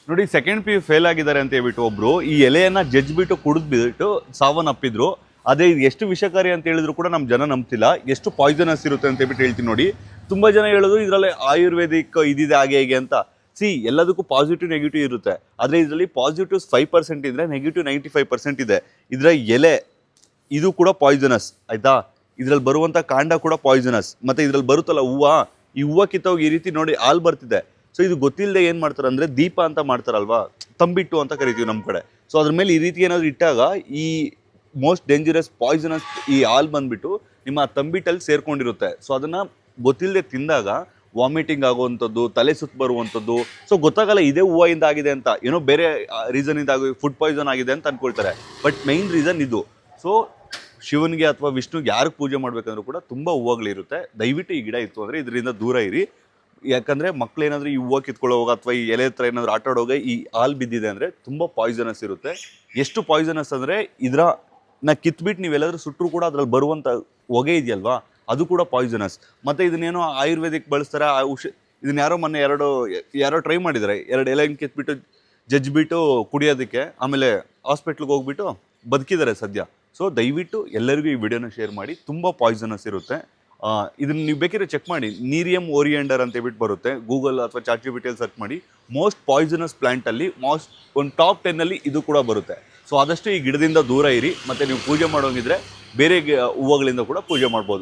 ನೋಡಿ second P U fail ಆಗಿದ್ದಾರೆ ಅಂತ ಹೇಳ್ಬಿಟ್ಟು ಒಬ್ರು ಈ ಎಲೆಯನ್ನ ಜಜ್ಬಿಟ್ಟು ಕುಡಿದ್ಬಿಟ್ಟು ಸಾವನ್ನಪ್ಪಿದ್ರು. ಅದೇ ಇದು ಎಷ್ಟು ವಿಷಕಾರಿ ಅಂತ ಹೇಳಿದ್ರು ಕೂಡ ನಮ್ಮ ಜನ ನಂಬ್ತಿಲ್ಲ. ಎಷ್ಟು ಪಾಯ್ಸನಸ್ ಇರುತ್ತೆ ಅಂತ ಹೇಳ್ಬಿಟ್ಟು ಹೇಳ್ತೀನಿ ನೋಡಿ. ತುಂಬಾ ಜನ ಹೇಳೋದು ಇದರಲ್ಲಿ ಆಯುರ್ವೇದಿಕ್ ಇದಿದೆ ಹಾಗೆ ಹೇಗೆ ಅಂತ. ಎಲ್ಲದಕ್ಕೂ ಪಾಸಿಟಿವ್ ನೆಗೆಟಿವ್ ಇರುತ್ತೆ. ಆದರೆ ಇದರಲ್ಲಿ ಪಾಸಿಟಿವ್ಸ್ 5% ಇದ್ರೆ ನೆಗೆಟಿವ್ 95% ಇದೆ. ಇದರ ಎಲೆ ಇದು ಕೂಡ ಪಾಯ್ಸನಸ್ ಆಯ್ತಾ. ಇದ್ರಲ್ಲಿ ಬರುವಂತ ಕಾಂಡ ಕೂಡ ಪಾಯ್ಸನಸ್. ಮತ್ತೆ ಇದ್ರಲ್ಲಿ ಬರುತ್ತಲ್ಲ ಈ ಹೂವು ಕಿತ್ತೋಗಿ ಈ ರೀತಿ ನೋಡಿ ಹಾಲು ಬರ್ತಿದೆ. ಸೊ ಇದು ಗೊತ್ತಿಲ್ಲದೆ ಏನು ಮಾಡ್ತಾರೆ ಅಂದರೆ ದೀಪ ಅಂತ ಮಾಡ್ತಾರಲ್ವಾ, ತಂಬಿಟ್ಟು ಅಂತ ಕರಿತೀವಿ ನಮ್ಮ ಕಡೆ. ಸೊ ಅದ್ರ ಮೇಲೆ ಈ ರೀತಿ ಏನಾದರೂ ಇಟ್ಟಾಗ ಈ ಮೋಸ್ಟ್ ಡೇಂಜರಸ್ ಪಾಯ್ಸನಸ್ ಈ ಹಾಲು ಬಂದ್ಬಿಟ್ಟು ನಿಮ್ಮ ತಂಬಿಟ್ಟಲ್ಲಿ ಸೇರ್ಕೊಂಡಿರುತ್ತೆ. ಸೊ ಅದನ್ನು ಗೊತ್ತಿಲ್ಲದೆ ತಿಂದಾಗ ವಾಮಿಟಿಂಗ್ ಆಗುವಂಥದ್ದು, ತಲೆ ಸುತ್ತ ಬರುವಂಥದ್ದು. ಸೊ ಗೊತ್ತಾಗಲ್ಲ ಇದೇ ಹೂವಿಂದ ಆಗಿದೆ ಅಂತ, ಏನೋ ಬೇರೆ ರೀಸನಿಂದ ಆಗಿ ಫುಡ್ ಪಾಯ್ಸನ್ ಆಗಿದೆ ಅಂತ ಅಂದ್ಕೊಳ್ತಾರೆ. ಬಟ್ ಮೈನ್ ರೀಸನ್ ಇದು. ಸೊ ಶಿವನಿಗೆ ಅಥವಾ ವಿಷ್ಣುಗೆ ಯಾರಿಗೆ ಪೂಜೆ ಮಾಡಬೇಕಂದ್ರೂ ಕೂಡ ತುಂಬ ಹೂವುಗಳಿರುತ್ತೆ. ದಯವಿಟ್ಟು ಈ ಗಿಡ ಇತ್ತು ಅಂದರೆ ಇದರಿಂದ ದೂರ ಇರಿ. ಯಾಕಂದರೆ ಮಕ್ಕಳೇನಾದರೂ ಈ ಹೂವು ಕಿತ್ಕೊಳ್ಳೋವಾಗ ಅಥವಾ ಈ ಎಲೆ ಹತ್ರ ಏನಾದರೂ ಆಟ ಆಡೋವಾಗ ಈ ಹಾಲು ಬಿದ್ದಿದೆ ಅಂದರೆ ತುಂಬ ಪಾಯ್ಸನಸ್ ಇರುತ್ತೆ. ಎಷ್ಟು ಪಾಯ್ಸನಸ್ ಅಂದರೆ ಇದನ್ನ ಕಿತ್ಬಿಟ್ಟು ನೀವೆಲ್ಲಾದರೂ ಸುಟ್ಟರು ಕೂಡ ಅದ್ರಲ್ಲಿ ಬರುವಂಥ ಹೊಗೆ ಇದೆಯಲ್ವಾ, ಅದು ಕೂಡ ಪಾಯ್ಸನಸ್. ಮತ್ತು ಇದನ್ನೇನೋ ಆಯುರ್ವೇದಿಕ್ ಬಳಸ್ತಾರೆ. ಇದನ್ನ ಯಾರೋ ಟ್ರೈ ಮಾಡಿದ್ದಾರೆ. 2 ಎಲೆ ಕಿತ್ಬಿಟ್ಟು ಜಜ್ಬಿಟ್ಟು ಕುಡಿಯೋದಕ್ಕೆ, ಆಮೇಲೆ ಹಾಸ್ಪಿಟ್ಲಿಗೆ ಹೋಗ್ಬಿಟ್ಟು ಬದುಕಿದ್ದಾರೆ ಸದ್ಯ. ಸೊ ದಯವಿಟ್ಟು ಎಲ್ಲರಿಗೂ ಈ ವಿಡಿಯೋನ ಶೇರ್ ಮಾಡಿ. ತುಂಬ ಪಾಯ್ಸನಸ್ ಇರುತ್ತೆ. ಇದನ್ನ ನೀವು ಬೇಕಿದ್ರೆ ಚೆಕ್ ಮಾಡಿ. ನೀರಿಯಂ ಓರಿಯೆಂಡರ್ ಅಂತ ಹೇಳ್ಬಿಟ್ಟು ಬರುತ್ತೆ, ಗೂಗಲ್ ಅಥವಾ ಚಾಟ್ ಜಿಪಿಟಿಯಲ್ಲಿ ಸರ್ಚ್ ಮಾಡಿ. ಮೋಸ್ಟ್ ಪಾಯ್ಸನಸ್ ಪ್ಲಾಂಟಲ್ಲಿ ಒಂದು ಟಾಪ್ 10 ಇದು ಕೂಡ ಬರುತ್ತೆ. ಸೊ ಆದಷ್ಟು ಈ ಗಿಡದಿಂದ ದೂರ ಇರಿ. ಮತ್ತು ನೀವು ಪೂಜೆ ಮಾಡೋಂಗಿದ್ರೆ ಬೇರೆ ಹೂವುಗಳಿಂದ ಕೂಡ ಪೂಜೆ ಮಾಡ್ಬೋದು.